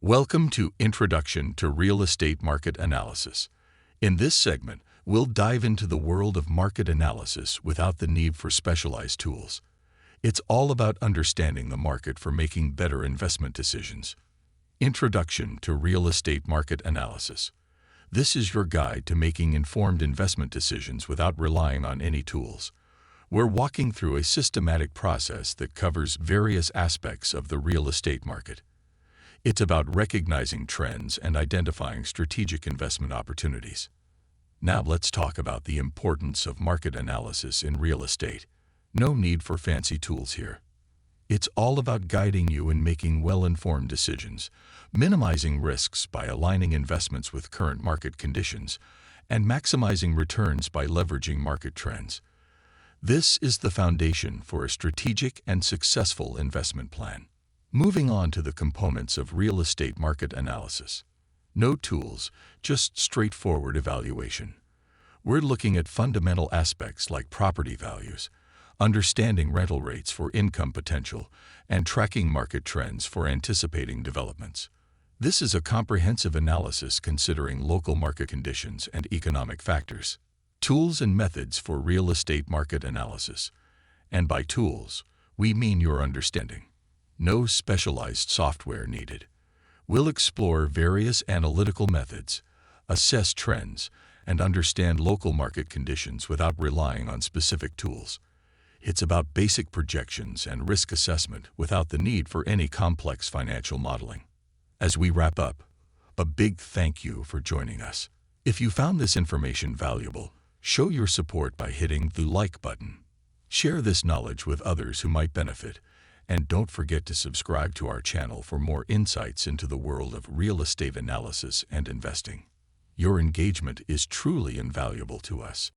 Welcome to Introduction to Real Estate Market Analysis. In this segment, we'll dive into the world of market analysis without the need for specialized tools. It's all about understanding the market for making better investment decisions. Introduction to Real Estate Market Analysis. This is your guide to making informed investment decisions without relying on any tools. We're walking through a systematic process that covers various aspects of the real estate market. It's about recognizing trends and identifying strategic investment opportunities. Now let's talk about the importance of market analysis in real estate. No need for fancy tools here. It's all about guiding you in making well-informed decisions, minimizing risks by aligning investments with current market conditions, and maximizing returns by leveraging market trends. This is the foundation for a strategic and successful investment plan. Moving on to the components of real estate market analysis. No tools, just straightforward evaluation. We're looking at fundamental aspects like property values, understanding rental rates for income potential, and tracking market trends for anticipating developments. This is a comprehensive analysis considering local market conditions and economic factors. Tools and methods for real estate market analysis. And by tools, we mean your understanding. No specialized software needed. We'll explore various analytical methods, assess trends, and understand local market conditions without relying on specific tools. It's about basic projections and risk assessment without the need for any complex financial modeling. As we wrap up, a big thank you for joining us. If you found this information valuable, show your support by hitting the like button. Share this knowledge with others who might benefit. And don't forget to subscribe to our channel for more insights into the world of real estate analysis and investing. Your engagement is truly invaluable to us.